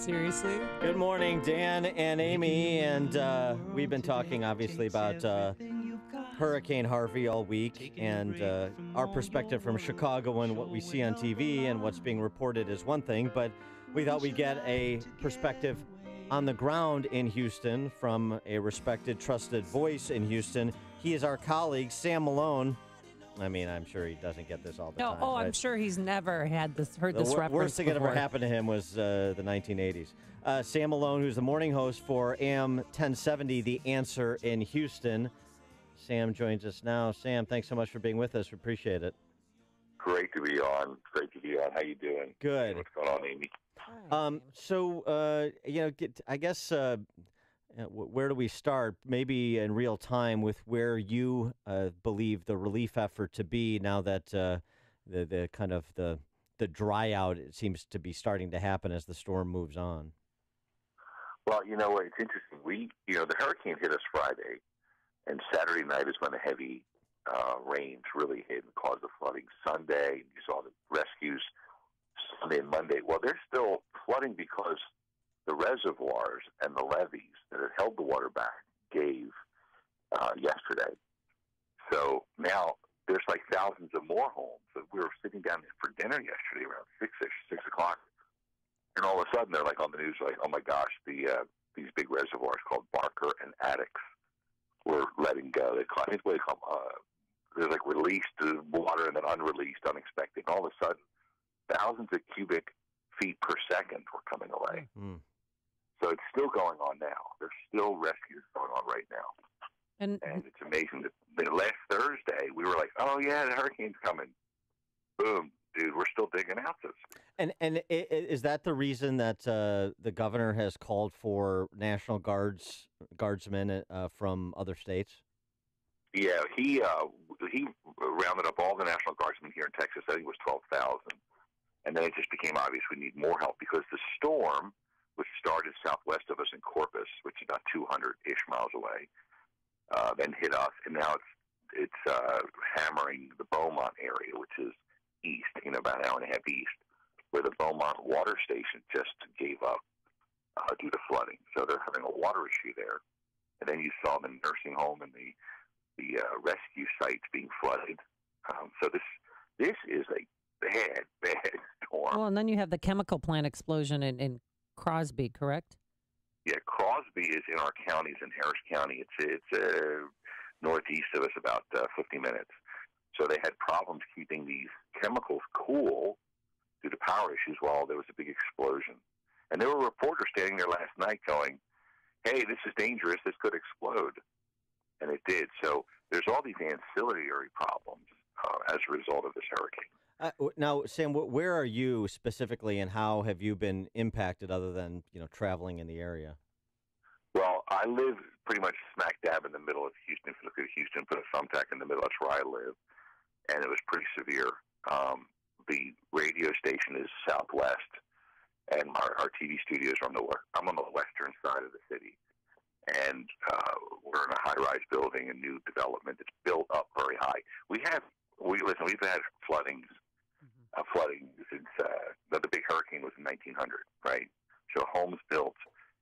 Seriously? Good morning, Dan and Amy, and we've been talking, obviously, about Hurricane Harvey all week, and our perspective from Chicago and what we see on TV and what's being reported is one thing, but we thought we'd get a perspective on the ground in Houston from a respected, trusted voice in Houston. He is our colleague, Sam Malone. I mean, I'm sure he doesn't get this all the time. Oh, right? I'm sure he's never heard this reference worst thing that before. ever happened to him was the 1980s. Sam Malone, who's the morning host for AM 1070, The Answer in Houston. Sam joins us now. Sam, thanks so much for being with us. We appreciate it. Great to be on. How you doing? Good. What's going on, Amy? I guess where do we start? Maybe in real time with where you believe the relief effort to be now that the kind of the dry out it seems to be starting to happen as the storm moves on. Well, you know what? It's interesting. The hurricane hit us Friday, and Saturday night is when the heavy rains really hit and caused the flooding. Sunday, you saw the rescues Sunday and Monday. Well, there's still flooding because the reservoirs and the levees that had held the water back gave yesterday. So now there's like thousands of more homes. So we were sitting down for dinner yesterday around 6 o'clock, and all of a sudden they're like on the news, like, oh my gosh, these big reservoirs called Barker and Addicks were letting go. I think what they call there's like released water and then unreleased, unexpected. And all of a sudden, thousands of cubic feet per second were coming away. Mm. So it's still going on now. There's still rescues going on right now. And it's amazing that last Thursday, we were like, oh, yeah, the hurricane's coming. Boom. Dude, we're still digging out this. And is that the reason that the governor has called for National Guardsmen from other states? Yeah, he rounded up all the National Guardsmen here in Texas. I think it was 12,000. And then it just became obvious we need more help because the storm, which started southwest of us in Corpus, which is about 200-ish miles away, then hit us. And now it's hammering the Beaumont area, which is east, about an hour and a half east, where the Beaumont water station just gave up due to flooding. So they're having a water issue there. And then you saw the nursing home and the rescue sites being flooded. So this is a bad storm. Well, and then you have the chemical plant explosion in Crosby, correct? Yeah, Crosby is in our counties in Harris County. It's northeast of us, about 50 minutes. So they had problems keeping these chemicals cool due to power issues while there was a big explosion. And there were reporters standing there last night going, hey, this is dangerous, this could explode. And it did. So there's all these ancillary problems as a result of this hurricane. Now, Sam, where are you specifically, and how have you been impacted other than traveling in the area? Well, I live pretty much smack dab in the middle of Houston. If you look at Houston, put a thumbtack in the middle, that's where I live. And it was pretty severe. The radio station is southwest, and our TV studios are I'm on the western side of the city. And we're in a high-rise building, a new development that's built up very high. We've had flooding since the big hurricane was in 1900, right? So homes built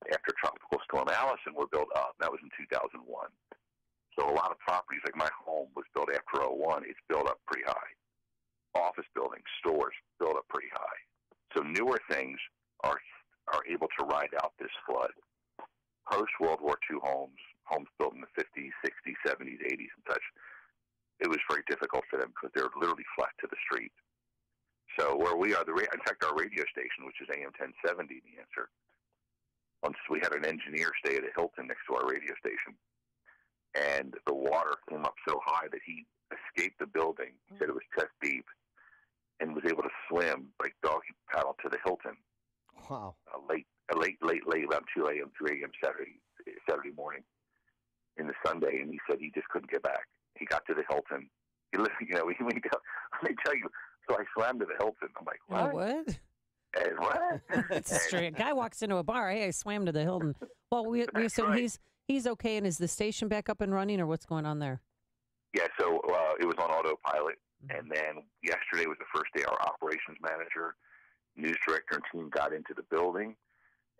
after Tropical Storm Allison were built up. That was in 2001. So a lot of properties, like my home, was built after 2001. It's built up pretty high. Office buildings, stores, built up pretty high. So newer things are able to ride out this flood. Post-World War II homes built in the 50s, 60s, 70s, 80s, and such, it was very difficult for them because they're literally flat to the street. So where we are, in fact, our radio station, which is AM 1070, The Answer, once we had an engineer stay at a Hilton next to our radio station, and the water came up so high that he escaped the building, said it was chest deep, and was able to swim, like doggy paddle, to the Hilton. Wow. Late, about 2 a.m., 3 a.m. Saturday morning in the Sunday, and he said he just couldn't get back. He got to the Hilton. Let me tell you, so I swam to the Hilton. I'm like, what? Oh, what? And what? That's strange. A guy walks into a bar, hey, I swam to the Hilton. Well, we assume right. he's okay, and is the station back up and running, or what's going on there? Yeah, so it was on autopilot, and then yesterday was the first day our operations manager, news director, and team got into the building,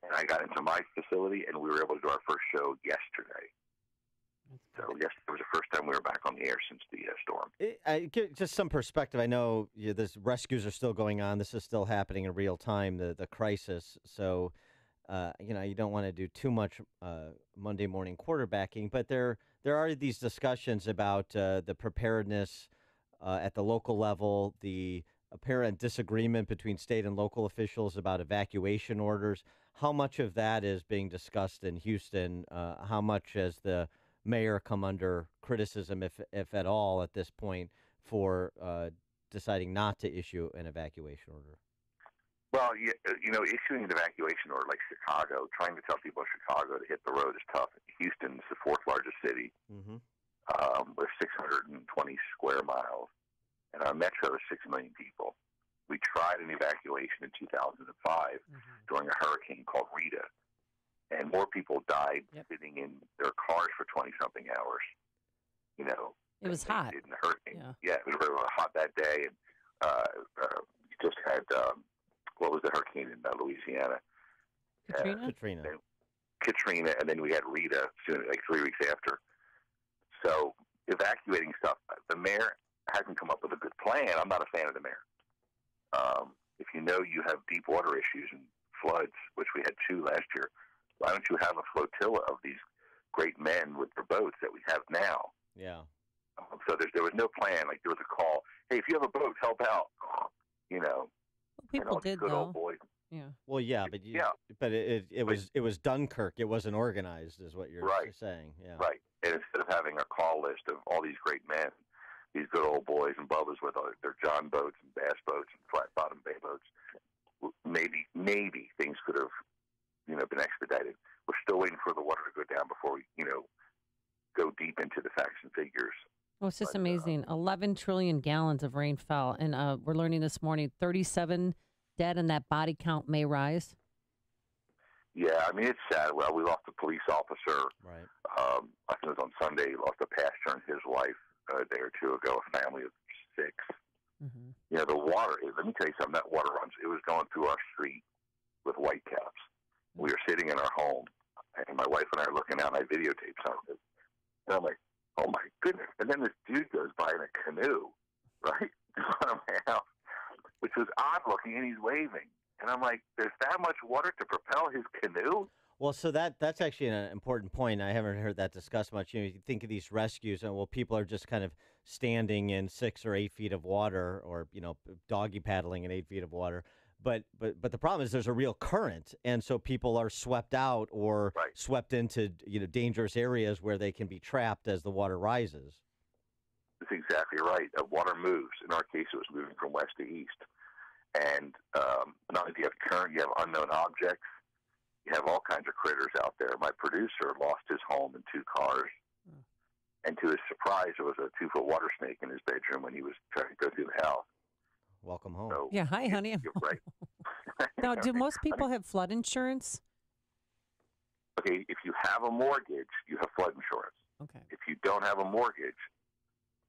and I got into my facility, and we were able to do our first show yesterday. So, yes, it was the first time we were back on the air since the storm. Just some perspective. I know this rescues are still going on. This is still happening in real time, the crisis. So, you don't want to do too much Monday morning quarterbacking, but there are these discussions about the preparedness at the local level, the apparent disagreement between state and local officials about evacuation orders. How much of that is being discussed in Houston? How much has the mayor come under criticism, if at all, at this point, for deciding not to issue an evacuation order? Well, issuing an evacuation order like Chicago, trying to tell people in Chicago to hit the road is tough. Houston's the fourth largest city with 620 square miles, and our metro is 6 million people. We tried an evacuation in 2005 during a hurricane called Rita, and more people died sitting in their cars for 20-something hours. It was hot. In the hurricane. Yeah, it was very hot that day, and you just had what was the hurricane in Louisiana? Katrina, and then we had Rita soon, like 3 weeks after. So evacuating stuff, the mayor hasn't come up with a good plan. I'm not a fan of the mayor. If you have deep water issues and floods, which we had 2 last year, why don't you have a flotilla of these great men with their boats that we have now? Yeah. So there was no plan. Like, there was a call, hey, if you have a boat, help out. People did, good though. old boys. Yeah. Well, yeah, but it was Dunkirk. It wasn't organized, is what you're saying. Yeah. Right. And instead of having a call list of all these great men, these good old boys and bubbas with their John boats and bass boats and flat bottom bay boats, maybe things could have been expedited. We're still waiting for the water to go down before we go deep into the facts and figures. Well, it's just amazing. 11 trillion gallons of rain fell, and we're learning this morning 37 dead, and that body count may rise. Yeah, I mean, it's sad. Well, we lost a police officer. Right. I think it was on Sunday. He lost a pastor and his wife a day or two ago, a family of 6. Mm-hmm. The water, let me tell you something, that water runs, it was going through our street with white caps. We were sitting in our home, and my wife and I are looking out, and I videotaped some of it. And I'm like, oh, my goodness. And then this dude goes by in a canoe, right, in front of my house, which was odd looking, and he's waving. And I'm like, there's that much water to propel his canoe? Well, so that's actually an important point. I haven't heard that discussed much. You think of these rescues, and people are just kind of standing in 6 or 8 feet of water, or doggy paddling in 8 feet of water. But the problem is there's a real current, and so people are swept out or swept into dangerous areas where they can be trapped as the water rises. That's exactly right. Water moves. In our case, it was moving from west to east. And not only do you have current, you have unknown objects. You have all kinds of critters out there. My producer lost his home and 2 cars. And to his surprise, there was a 2-foot water snake in his bedroom when he was trying to go through the house. Welcome home. So, yeah, hi, honey. You're right. Now, do most people have flood insurance? Okay, if you have a mortgage, you have flood insurance. Okay. If you don't have a mortgage,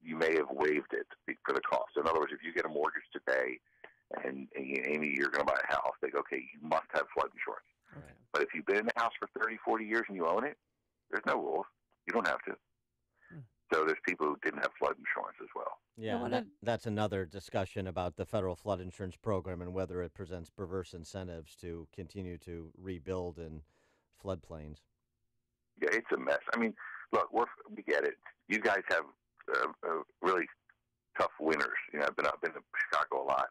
you may have waived it for the cost. In other words, if you get a mortgage today and Amy, you're going to buy a house, they go, okay, you must have flood insurance. Okay. But if you've been in the house for 30, 40 years and you own it, there's no rules. You don't have to. So there's people who didn't have flood insurance as well. Yeah, that's another discussion about the federal flood insurance program and whether it presents perverse incentives to continue to rebuild in floodplains. Yeah, it's a mess. I mean, look, we get it. You guys have really tough winters. I've been to Chicago a lot.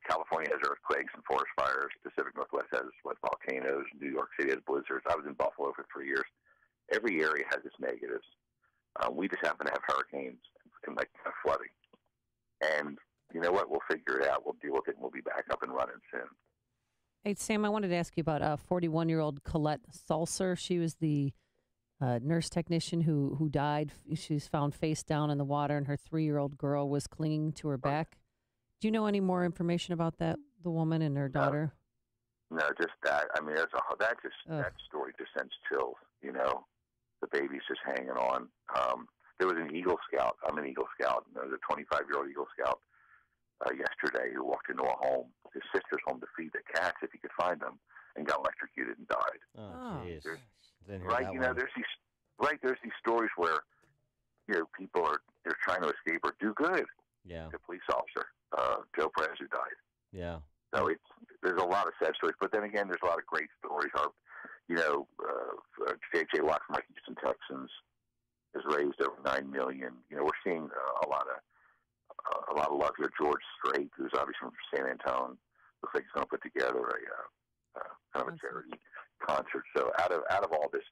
California has earthquakes and forest fires. Pacific Northwest has volcanoes. New York City has blizzards. I was in Buffalo for 3 years. Every area has its negatives. We just happen to have hurricanes and flooding. And you know what? We'll figure it out. We'll deal with it, and we'll be back up and running soon. Hey, Sam, I wanted to ask you about 41-year-old Colette Salser. She was the nurse technician who died. She was found face down in the water, and her 3-year-old girl was clinging to her back. Do you know any more information about that, the woman and her daughter? No, just that. I mean, that story just sends chills, The baby's just hanging on. There was an Eagle Scout. I'm an Eagle Scout. There was a 25-year-old Eagle Scout yesterday who walked into a home, his sister's home, to feed the cats if he could find them. and got electrocuted and died. Oh, jeez. Didn't hear Right? that You know, one. there's these stories where people they're trying to escape or do good. Yeah. The police officer, Joe Perez, who died. Yeah. So there's a lot of sad stories, but then again, there's a lot of great stories. J.J. Locke from my Houston Texans has raised over $9 million. We're seeing a lot of luck there. George Strait, who's obviously from San Antonio, looks like he's going to put together a kind of a charity concert. So out of all this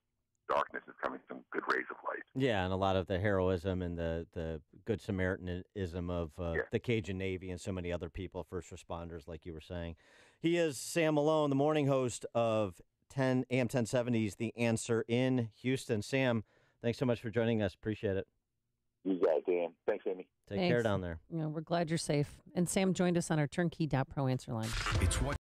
darkness is coming some good rays of light. Yeah, and a lot of the heroism and the good Samaritanism of the Cajun Navy and so many other people, first responders, like you were saying. He is Sam Malone, the morning host of AM 1070's The Answer in Houston. Sam, thanks so much for joining us. Appreciate it. You got it, Dan. Thanks, Amy. Take care down there. We're glad you're safe. And Sam joined us on our turnkey.pro answer line. It's what